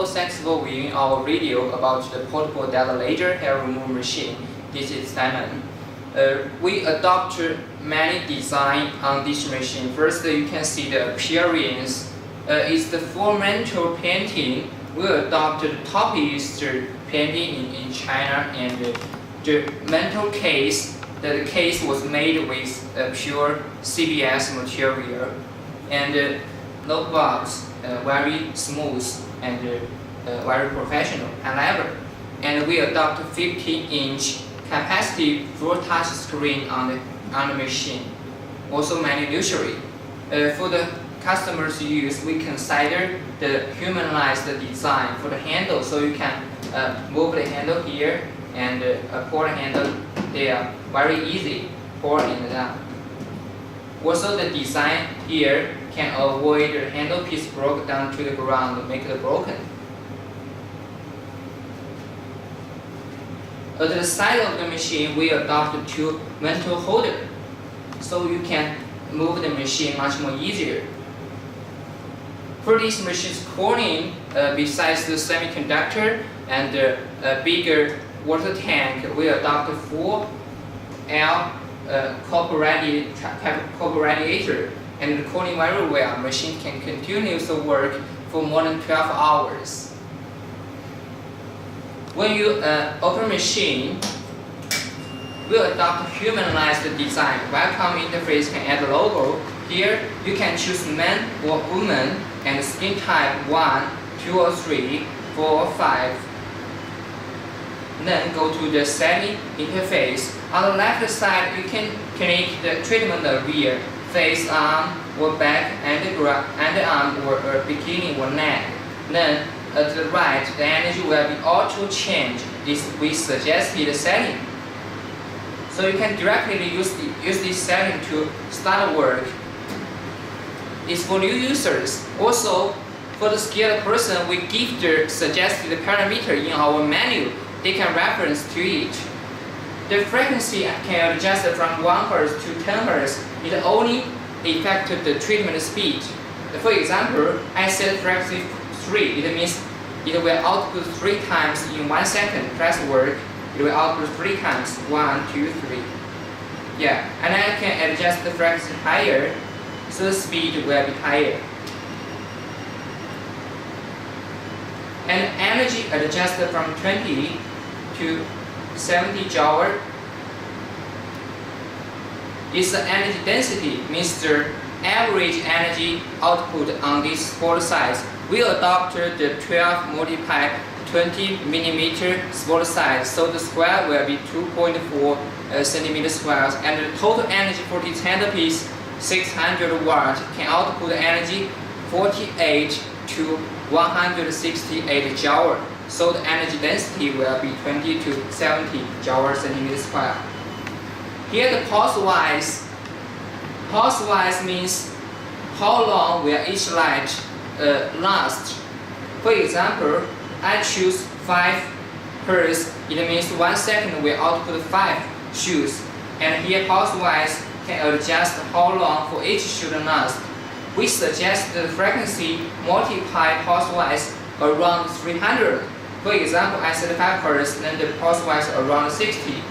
Hello, thanks for viewing our video about the portable data laser hair removal machine. This is Simon. We adopted many designs on this machine. First, you can see the appearance. It's the fundamental painting. We adopted top-east painting in China, and the mental case. The case was made with pure CBS material, and the box very smooth and very professional and level. And we adopt 15-inch capacitive full touch screen on the machine. Also many luxury. For the customer's use, we consider the humanized design for the handle, so you can move the handle here and pull the handle there. Very easy, pull and down. Also, the design here can avoid the handle piece broke down to the ground and make it broken. At the side of the machine, we adopted two mantle holder, so you can move the machine much more easier. For this machine's cooling, besides the semiconductor and the bigger water tank, we adopted 4L copper radiator, and the cooling very well. Machine can continuously work for more than 12 hours. When you open machine, we adopt humanized design. Welcome interface can add logo. Here you can choose man or woman and skin type 1, 2 or 3, 4 or 5. Then go to the setting interface. On the left side, you can click the treatment area, face, arm, or back, and arm, or bikini or neck. Then at the right, the energy will be auto change. This we suggested setting. So you can directly use this setting to start work. It's for new users. Also, for the skilled person, we give the suggested parameter in our menu. They can reference to it. The frequency can adjust from 1 Hz to 10 Hz. It only affects the treatment speed. For example, I set frequency 3. It means it will output 3 times in 1 second. Press work. It will output 3 times. 1, 2, 3. Yeah, and I can adjust the frequency higher, so the speed will be higher. And energy adjusted from 20 to 70 joule. Is the energy density, means the average energy output on this board size. We adopted the 12 multiplied 20 millimeter board size, so the square will be 2.4 centimeter squares, and the total energy for this handpiece 600 watts can output energy 48 to 168 joule. So the energy density will be 20 to 70 joule centimeter square. Here the pulse-wise means how long will each light last. For example, I choose 5 Hz. It means 1 second will output 5 shoots. And here pulse-wise can adjust how long for each shoot last. We suggest the frequency multiply pulse-wise around 300. For example, I set 5 Hz, then the pulse-wise around 60.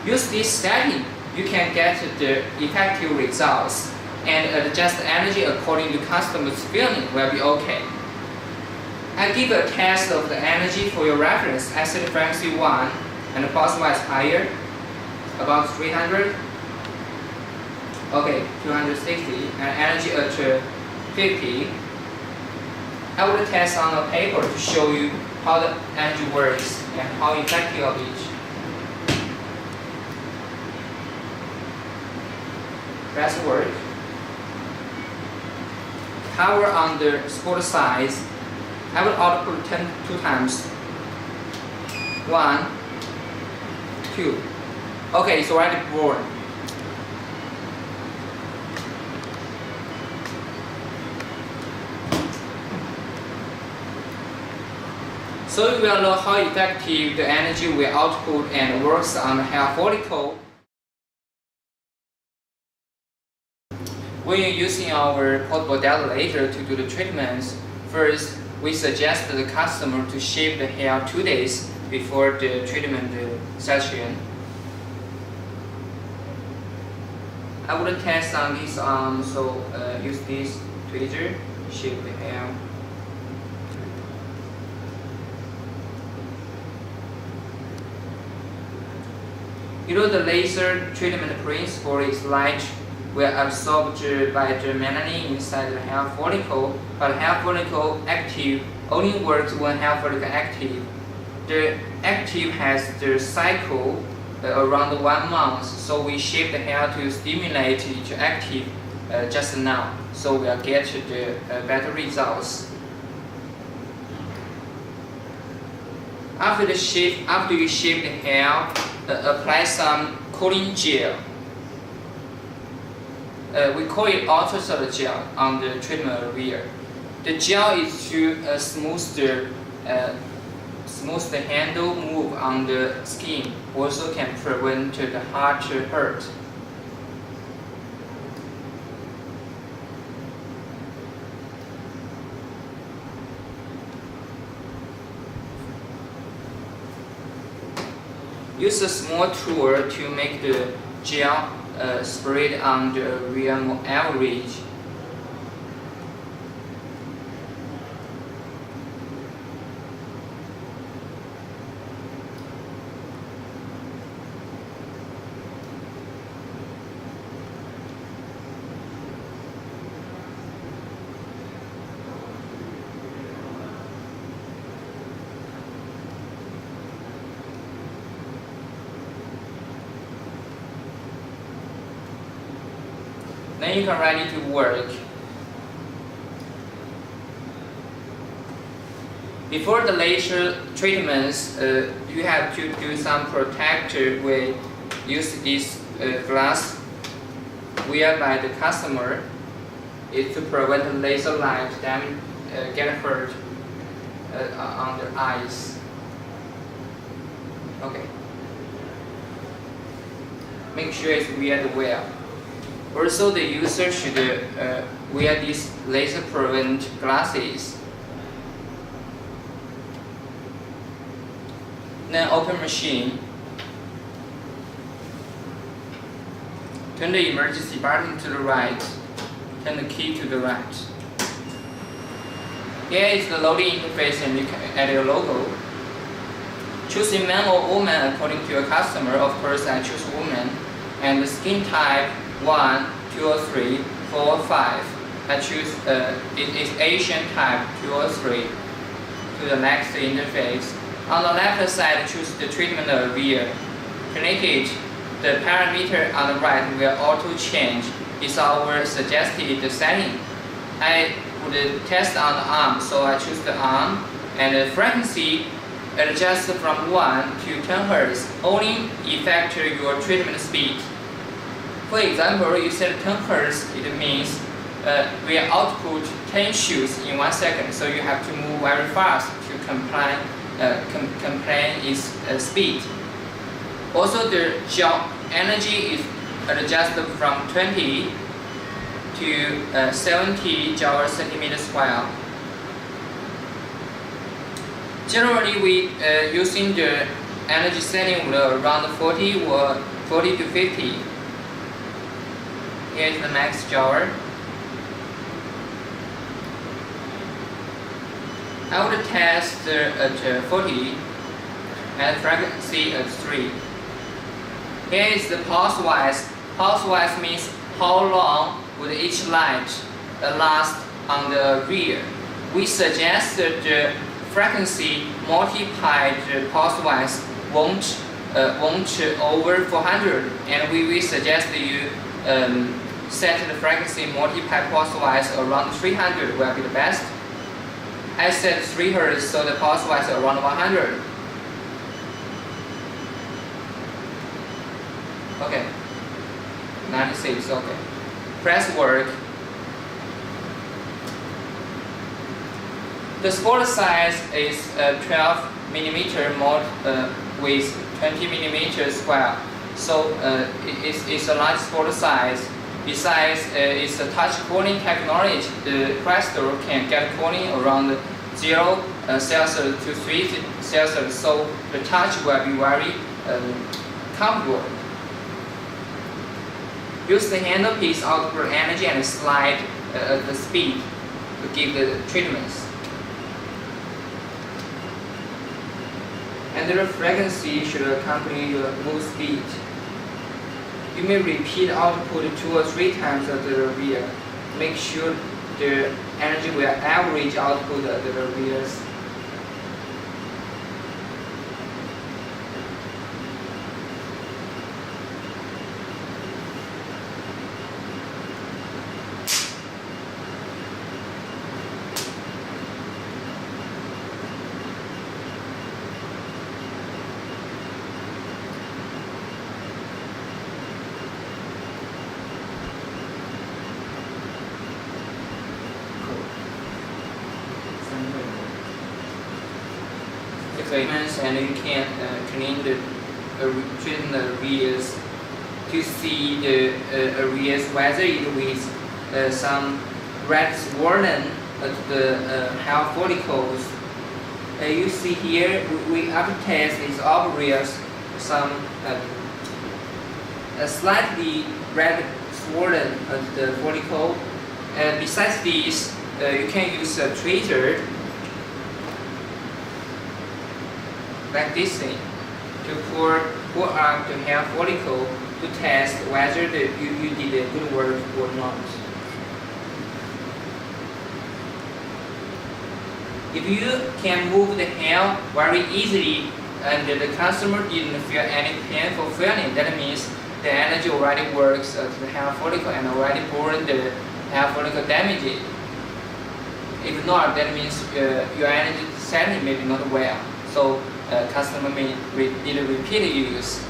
Use this setting, you can get the effective results, and adjust the energy according to customer's feeling will be okay. I give a test of the energy for your reference. I set frequency 1 and the pulse-wise higher, about 300. Okay, 260, and energy at 50. I will test on a paper to show you how the energy works and how effective of it. Press work. Cover on the sport size. I will output 2 times. 1, 2. Okay, it's already born. So you will know how effective the energy will output and works on the hair follicle. When you're using our portable dilator to do the treatments, first we suggest the customer to shave the hair 2 days before the treatment session. I wouldn't test on this arm, so use this tweezer, shave the hair. You know, the laser treatment principle is light will absorbed by the melanin inside the hair follicle, but hair follicle active only works when hair follicle active. The active has the cycle around 1 month, so we shape the hair to stimulate it active just now, so we'll get the better results. After you shape the hair, apply some cooling gel. We call it ultrasonic gel on the treatment area. The gel is to smooth the handle move on the skin, also can prevent the heart hurt. Use a small tool to make the gel spread on the area more average. Then you can ready to work. Before the laser treatments, you have to do some protector. We use this glass wear by the customer is to prevent the laser light them get hurt on their eyes. Okay. Make sure it's wear well. Also, the user should wear these laser prevent glasses. Then open machine. Turn the emergency button to the right. Turn the key to the right. Here is the loading interface, and you can add your logo. Choose a man or woman according to your customer. Of course, I choose woman. And the skin type 1, 2 or 3, 4 or 5. I choose it is Asian type 2 or 3 to the next interface. On the left side, choose the treatment area. Click it. The parameter on the right will auto change. It's our suggested setting. I would test on the arm, so I choose the arm, and the frequency adjust from 1 to 10 Hz. Only affect your treatment speed. For example, you set 10 Hz, it means we output 10 shoots in 1 second, so you have to move very fast to comply its speed. Also, the gel energy is adjusted from 20 to 70 joule centimeter square. Generally, we using the energy setting around 40 or 40 to 50. Here is the max joule. I would test at 40 and frequency at 3. Here is the pulse-wise. Pulse-wise means how long would each light last on the rear. We suggest that the frequency multiplied pulse-wise won't over 400, and we suggest that you set the frequency multiplied pulse-wise around 300 will be the best. I set 3 Hz, so the pulse-wise around 100. Okay, 96, okay. Press work. The spool size is 12 millimeter mod with 20 millimeter square. So it's a large spool size. Besides, it's a touch cooling technology. The crystal can get cooling around 0 Celsius to 3 Celsius, so the touch will be very comfortable. Use the handle piece output energy and slide the speed to give the treatments. And the frequency should accompany your move speed. You may repeat output 2 or 3 times at the reveal. Make sure the energy will average output at the reveals. And you can clean the treat the areas to see the areas whether it with some red swollen at the hair follicles. You see here we after test these areas some slightly red swollen at the follicle. Besides this, you can use a tweezer like this thing to pull up the hair follicle to test whether you did a good work or not. If you can move the hair very easily and the customer didn't feel any painful feeling, that means the energy already works at the hair follicle and already burned the hair follicle damaged. If not, that means your energy setting may be not well. So customer may need repeat use.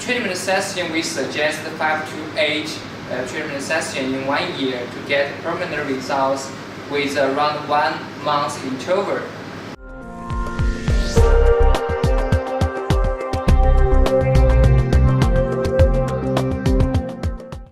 Treatment session, we suggest 5 to 8 treatment sessions in 1 year to get permanent results with around 1 month interval.